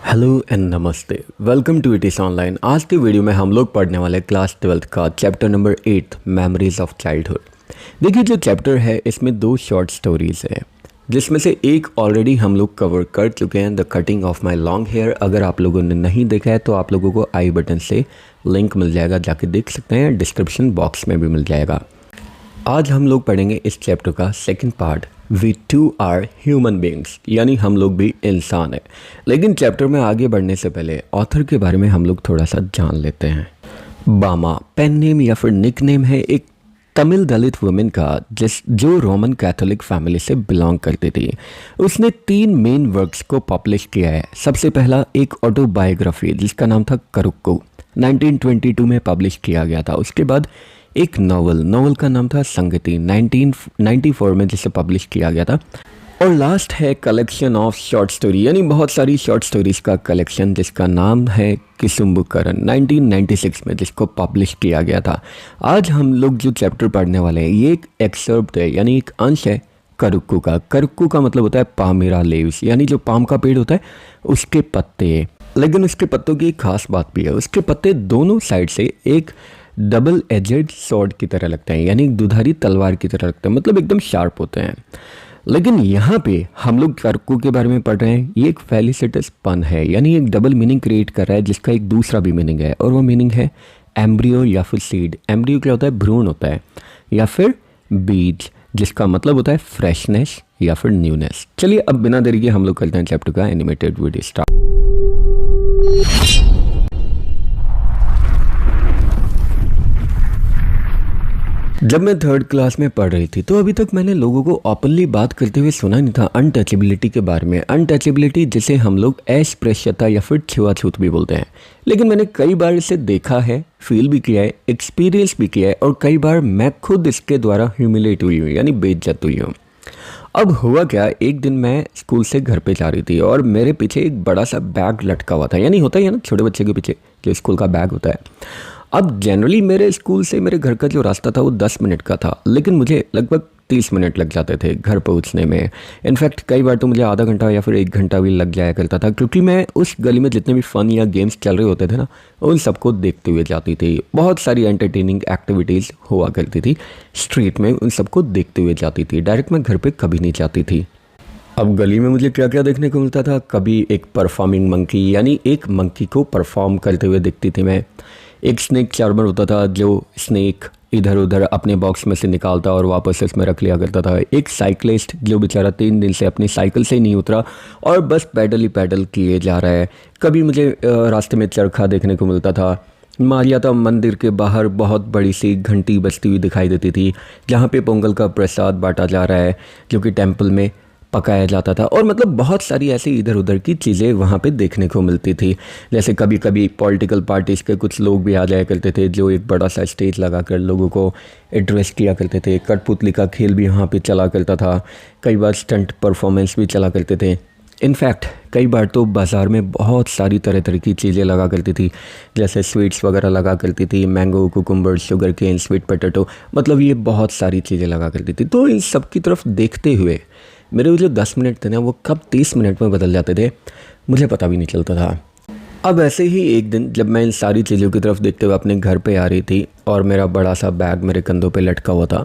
Hello and नमस्ते, welcome to it online. आज के वीडियो में हम लोग पढ़ने वाले क्लास 12th का chapter number 8 memories of childhood. देखिए, जो चैप्टर है इसमें 2 शॉर्ट स्टोरीज है, जिसमें से एक ऑलरेडी हम लोग कवर कर चुके हैं, the cutting of my long hair. अगर आप लोगों ने नहीं देखा है तो आप लोगों को आई बटन से लिंक मिल जाएगा, जाके देख सकते हैं, डिस्क्रिप्शन बॉक्स में भी मिल जाएगा। आज हम लोग पढ़ेंगे इस चैप्टर का second part, we too are human beings, यानी हम लोग भी इंसान हैं। लेकिन चैप्टर में आगे बढ़ने से पहले ऑथर के बारे में हम लोग थोड़ा सा जान लेते हैं। बामा पेन नेम या फिर निक नेम है एक तमिल दलित वुमेन का, जो रोमन कैथोलिक फैमिली से बिलोंग करती थी। उसने 3 मेन वर्क्स को पब्लिश किया है। सबसे पहला एक ऑटोबायोग्राफी जिसका नाम था करुक्कू, 1922 में पब्लिश किया गया था। उसके बाद एक नॉवल का नाम था संगति, 1994 में जिसे पब्लिश किया गया था। और लास्ट है कलेक्शन ऑफ शॉर्ट स्टोरी, यानी बहुत सारी शॉर्ट स्टोरीज का कलेक्शन जिसका नाम है किसुम्बुकरन, 1996 में जिसको पब्लिश किया गया था। आज हम लोग जो चैप्टर पढ़ने वाले हैं ये एक एक्सर्प्ट है, यानी एक अंश है करुक्कू का। करुक्कू का मतलब होता है पामेरा लीव्स, यानी जो पाम का पेड़ होता है उसके पत्ते। लेकिन उसके पत्तों की एक खास बात भी है, उसके पत्ते दोनों साइड से एक डबल एजेड सॉर्ड की तरह लगते हैं, यानी दुधारी तलवार की तरह लगते हैं, मतलब एकदम शार्प होते हैं। लेकिन यहाँ पे हम लोग करुक्कू के बारे में पढ़ रहे हैं, ये एक फेलिसिटस पन है, यानी एक डबल मीनिंग क्रिएट कर रहा है, जिसका एक दूसरा भी मीनिंग है, और वो मीनिंग है एम्ब्रियो या फिर सीड। एम्ब्रियो क्या होता है? भ्रूण होता है, या फिर बीज, जिसका मतलब होता है फ्रेशनेस या फिर न्यूनेस। चलिए अब बिना देरी के हम लोग करते हैं चैप्टर का एनिमेटेड वीडियो स्टार्ट। जब मैं 3rd क्लास में पढ़ रही थी तो अभी तक मैंने लोगों को ओपनली बात करते हुए सुना नहीं था अनटचेबिलिटी के बारे में। अनटचेबिलिटी जिसे हम लोग अस्पृश्यता या फिर छुआछूत भी बोलते हैं। लेकिन मैंने कई बार इसे देखा है, फील भी किया है, एक्सपीरियंस भी किया है, और कई बार मैं खुद इसके द्वारा ह्यूमिलेट हुई हूँ, यानी बेइज्जत हुई हूँ। अब हुआ क्या, एक दिन मैं स्कूल से घर पे जा रही थी और मेरे पीछे एक बड़ा सा बैग लटका हुआ था, यानी होता ही है ना छोटे बच्चे के पीछे जो स्कूल का बैग होता है। अब जनरली मेरे स्कूल से मेरे घर का जो रास्ता था वो 10 मिनट का था, लेकिन मुझे लगभग 30 मिनट लग जाते थे घर पहुंचने में। इनफैक्ट कई बार तो मुझे आधा घंटा या फिर 1 घंटा भी लग जाया करता था, क्योंकि मैं उस गली में जितने भी फन या गेम्स चल रहे होते थे ना, उन सबको देखते हुए जाती थी। बहुत सारी एंटरटेनिंग एक्टिविटीज़ हुआ करती थी स्ट्रीट में, उन सबको देखते हुए जाती थी। डायरेक्ट मैं घर पर कभी नहीं जाती थी। अब गली में मुझे क्या क्या देखने को मिलता था, कभी एक परफॉर्मिंग मंकी, यानी एक मंकी को परफॉर्म करते हुए दिखती थी मैं। एक स्नेक चार्मर होता था जो स्नेक इधर उधर अपने बॉक्स में से निकालता और वापस उसमें रख लिया करता था। एक साइकिलिस्ट जो बेचारा 3 दिन से अपनी साइकिल से ही नहीं उतरा और बस पैडल ही पैडल किए जा रहा है। कभी मुझे रास्ते में चरखा देखने को मिलता था। मारियाता मंदिर के बाहर बहुत बड़ी सी घंटी बजती हुई दिखाई देती थी, जहाँ पे पोंगल का प्रसाद बांटा जा रहा है, जो कि टेम्पल में पकाया जाता था। और मतलब बहुत सारी ऐसी इधर उधर की चीज़ें वहाँ पे देखने को मिलती थी। जैसे कभी कभी पॉलिटिकल पार्टीज़ के कुछ लोग भी आ जाया करते थे, जो एक बड़ा सा स्टेज लगा कर लोगों को एड्रेस किया करते थे। कठपुतली का खेल भी वहाँ पे चला करता था। कई बार स्टंट परफॉर्मेंस भी चला करते थे। इनफैक्ट कई बार तो बाज़ार में बहुत सारी तरह तरह की चीज़ें लगा करती थी, जैसे स्वीट्स वगैरह लगा करती थी, mango, cucumber, sugar cane, sweet potato, मतलब ये बहुत सारी चीज़ें लगा करती थी। तो इन सब की तरफ देखते हुए मेरे जो 10 मिनट थे ना, वो कब 30 मिनट में बदल जाते थे मुझे पता भी नहीं चलता था। अब ऐसे ही एक दिन जब मैं इन सारी चीज़ों की तरफ देखते हुए अपने घर पे आ रही थी और मेरा बड़ा सा बैग मेरे कंधों पे लटका हुआ था,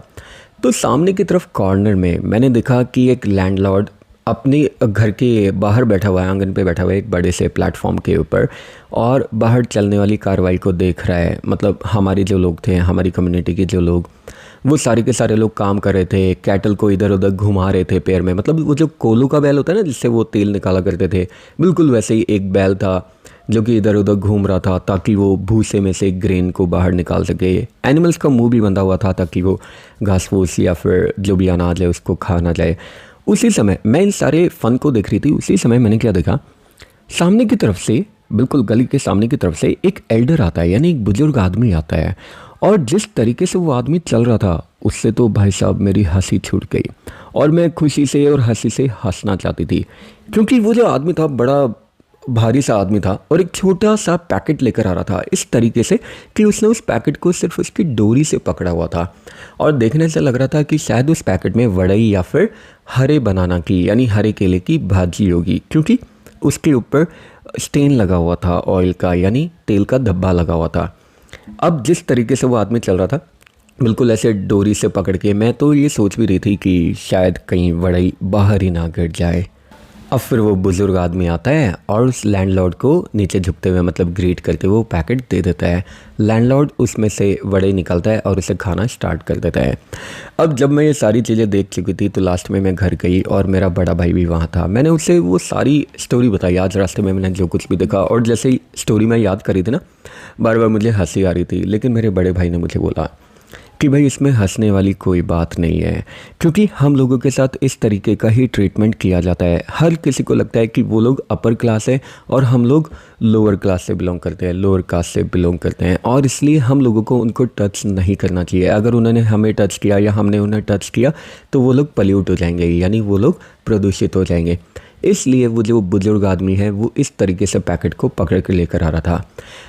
तो सामने की तरफ कॉर्नर में मैंने देखा कि एक लैंडलॉर्ड अपने घर के बाहर बैठा हुआ है, आंगन पे बैठा हुआ है एक बड़े से प्लेटफॉर्म के ऊपर, और बाहर चलने वाली कार्रवाई को देख रहा है। मतलब हमारे जो लोग थे, हमारी कम्युनिटी के जो लोग, वो सारे के सारे लोग काम कर रहे थे, कैटल को इधर उधर घुमा रहे थे पैर में। मतलब वो जो कोलू का बैल होता है ना, जिससे वो तेल निकाला करते थे, बिल्कुल वैसे ही एक बैल था जो कि इधर उधर घूम रहा था, ताकि वो भूसे में से ग्रेन को बाहर निकाल सके। एनिमल्स का मुंह भी बंधा हुआ था ताकि वो घास फूस या फिर जो भी अनाज है उसको खा ना जाए। उसी समय मैं इन सारे फन को देख रही थी। उसी समय मैंने क्या देखा, सामने की तरफ से, बिल्कुल गली के सामने की तरफ से एक एल्डर आता है, यानी एक बुजुर्ग आदमी आता है। और जिस तरीके से वो आदमी चल रहा था, उससे तो भाई साहब मेरी हंसी छूट गई, और मैं खुशी से और हंसी से हंसना चाहती थी, क्योंकि वो जो आदमी था बड़ा भारी सा आदमी था और एक छोटा सा पैकेट लेकर आ रहा था, इस तरीके से कि उसने उस पैकेट को सिर्फ उसकी डोरी से पकड़ा हुआ था। और देखने से लग रहा था कि शायद उस पैकेट में वड़ई या फिर हरे बनाना की, यानी हरे केले की भाजी होगी, क्योंकि उसके ऊपर स्टेन लगा हुआ था ऑयल का, यानी तेल का धब्बा लगा हुआ था। अब जिस तरीके से वो आदमी चल रहा था, बिल्कुल ऐसे डोरी से पकड़ के, मैं तो ये सोच भी रही थी कि शायद कहीं वड़ई बाहर ही ना गिर जाए। अब फिर वो बुज़ुर्ग आदमी आता है और उस लैंडलॉर्ड को नीचे झुकते हुए, मतलब ग्रीट करके, वो पैकेट दे देता है। लैंडलॉर्ड उसमें से वड़े निकालता है और उसे खाना स्टार्ट कर देता है। अब जब मैं ये सारी चीज़ें देख चुकी थी तो लास्ट में मैं घर गई और मेरा बड़ा भाई भी वहाँ था। मैंने उसे वो सारी स्टोरी बताई, आज रास्ते में मैंने जो कुछ भी देखा, और जैसे ही स्टोरी मैं याद करी थी ना, बार बार मुझे हंसी आ रही थी। लेकिन मेरे बड़े भाई ने मुझे बोला कि भाई इसमें हंसने वाली कोई बात नहीं है, क्योंकि हम लोगों के साथ इस तरीके का ही ट्रीटमेंट किया जाता है। हर किसी को लगता है कि वो लोग अपर क्लास है और हम लोग लोअर क्लास से बिलोंग करते हैं, लोअर कास्ट से बिलोंग करते हैं, और इसलिए हम लोगों को उनको टच नहीं करना चाहिए। अगर उन्होंने हमें टच किया या हमने उन्हें टच किया तो वो लोग पल्यूट हो जाएंगे, यानी वो लोग प्रदूषित हो जाएंगे। इसलिए वो जो बुजुर्ग आदमी है वो इस तरीके से पैकेट को पकड़ कर लेकर आ रहा था।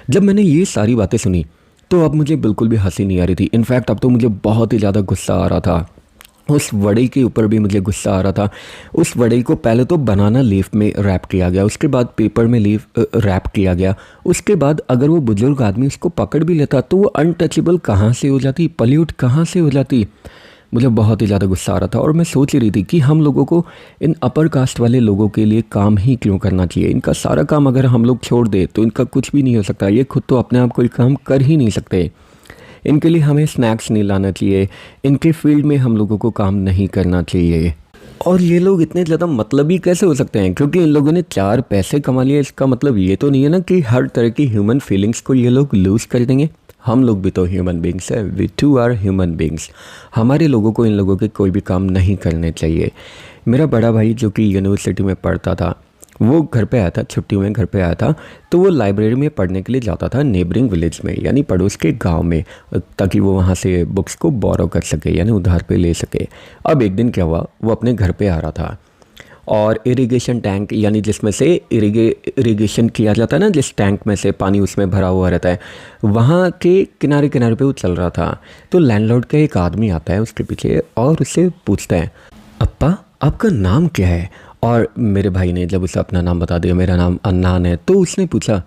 जब मैंने ये सारी बातें सुनी तो अब मुझे बिल्कुल भी हंसी नहीं आ रही थी। इनफैक्ट अब तो मुझे बहुत ही ज़्यादा गुस्सा आ रहा था। उस वड़े के ऊपर भी मुझे गुस्सा आ रहा था। उस वड़े को पहले तो बनाना लीफ में रैप किया गया, उसके बाद पेपर में लीफ रैप किया गया, उसके बाद अगर वो बुजुर्ग आदमी उसको पकड़ भी लेता तो वो अनटचेबल कहाँ से हो जाती, पल्यूट कहाँ से हो जाती। मुझे बहुत ही ज़्यादा गुस्सा आ रहा था और मैं सोच ही रही थी कि हम लोगों को इन अपर कास्ट वाले लोगों के लिए काम ही क्यों करना चाहिए। इनका सारा काम अगर हम लोग छोड़ दे तो इनका कुछ भी नहीं हो सकता। ये खुद तो अपने आप कोई काम कर ही नहीं सकते। इनके लिए हमें स्नैक्स नहीं लाना चाहिए, इनके फील्ड में हम लोगों को काम नहीं करना चाहिए। और ये लोग इतने ज़्यादा मतलबी कैसे हो सकते हैं? क्योंकि इन लोगों ने 4 पैसे कमा लिए, इसका मतलब ये तो नहीं है ना कि हर तरह की ह्यूमन फीलिंग्स को ये लोग लूज़ कर देंगे। हम लोग भी तो ह्यूमन बींग्स है, we too are human beings. हमारे लोगों को इन लोगों के कोई भी काम नहीं करने चाहिए। मेरा बड़ा भाई जो कि यूनिवर्सिटी में पढ़ता था, वो घर पे आया था, छुट्टी में घर पे आया था, तो वो लाइब्रेरी में पढ़ने के लिए जाता था नेबरिंग विलेज में, यानी पड़ोस के गांव में, ताकि वो वहाँ से बुक्स को बोरो कर सके, यानी उधार पे ले सके। अब एक दिन क्या हुआ, वो अपने घर पे आ रहा था और इरिगेशन टैंक, यानी जिसमें से इरिगेशन किया जाता है ना, जिस टैंक में से पानी उसमें भरा हुआ रहता है, वहाँ के किनारे किनारे पे वो चल रहा था। तो लैंडलॉर्ड का एक आदमी आता है उसके पीछे और उससे पूछता है, अप्पा आपका नाम क्या है? और मेरे भाई ने जब उसे अपना नाम बता दिया, मेरा नाम अन्नान है, तो उसने पूछा,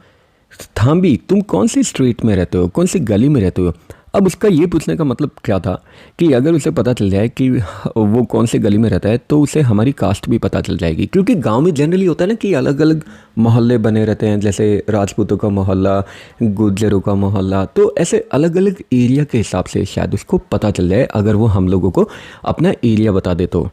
थांबी तुम कौन सी स्ट्रीट में रहते हो, कौन सी गली में रहते हो? अब उसका ये पूछने का मतलब क्या था कि अगर उसे पता चल जाए कि वो कौन से गली में रहता है तो उसे हमारी कास्ट भी पता चल जाएगी। क्योंकि गांव में जनरली होता है ना कि अलग अलग मोहल्ले बने रहते हैं, जैसे राजपूतों का मोहल्ला, गुज्जरों का मोहल्ला, तो ऐसे अलग अलग एरिया के हिसाब से शायद उसको पता चल जाए अगर वो हम लोगों को अपना एरिया बता दे तो।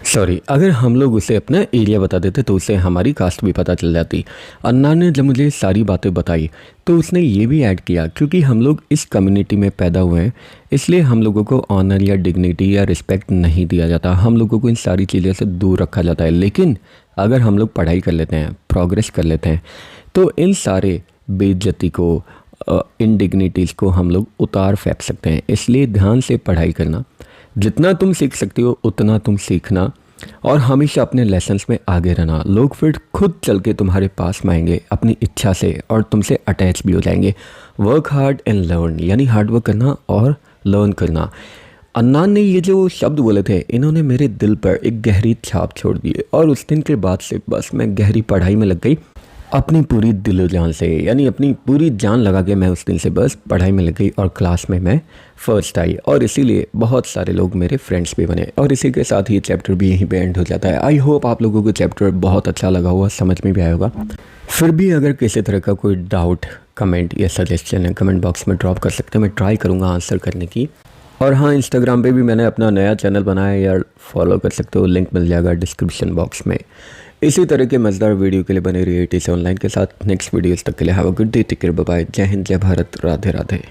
सॉरी, अगर हम लोग उसे अपना एरिया बता देते तो उसे हमारी कास्ट भी पता चल जाती। अन्ना ने जब मुझे सारी बातें बताई तो उसने ये भी ऐड किया, क्योंकि हम लोग इस कम्युनिटी में पैदा हुए हैं इसलिए हम लोगों को ऑनर या डिग्निटी या रिस्पेक्ट नहीं दिया जाता, हम लोगों को इन सारी चीज़ों से दूर रखा जाता है। लेकिन अगर हम लोग पढ़ाई कर लेते हैं, प्रोग्रेस कर लेते हैं, तो इन सारे बेइज्जती को, इनडिग्निटीज़ को हम लोग उतार फेंक सकते हैं। इसलिए ध्यान से पढ़ाई करना, जितना तुम सीख सकते हो उतना तुम सीखना, और हमेशा अपने लेसन्स में आगे रहना। लोग फिर खुद चल के तुम्हारे पास में आएंगे अपनी इच्छा से और तुमसे अटैच भी हो जाएंगे। वर्क हार्ड एंड लर्न, यानी हार्ड वर्क करना और लर्न करना। अन्नान ने ये जो शब्द बोले थे, इन्होंने मेरे दिल पर एक गहरी छाप छोड़ दी और उस दिन के बाद से बस मैं गहरी पढ़ाई में लग गई, अपनी पूरी दिलो जान से, यानी अपनी पूरी जान लगा के मैं उस दिन से बस पढ़ाई में लग गई और क्लास में मैं फर्स्ट आई, और इसीलिए बहुत सारे लोग मेरे फ्रेंड्स भी बने। और इसी के साथ ही चैप्टर भी यहीं पे एंड हो जाता है। आई होप आप लोगों को चैप्टर बहुत अच्छा लगा होगा, समझ में भी आया होगा। फिर भी अगर किसी तरह का कोई डाउट, कमेंट या सजेशन है, कमेंट बॉक्स में ड्रॉप कर सकते हैं, मैं ट्राई करूँगा आंसर करने की। और हाँ, इंस्टाग्राम पे भी मैंने अपना नया चैनल बनाया है यार, फॉलो कर सकते हो, लिंक मिल जाएगा डिस्क्रिप्शन बॉक्स में। इसी तरह के मज़ेदार वीडियो के लिए बने रहिए ATC ऑनलाइन के साथ। नेक्स्ट वीडियोस तक के लिए have a good day, take care, bye bye, जय हिंद, जय भारत, राधे राधे।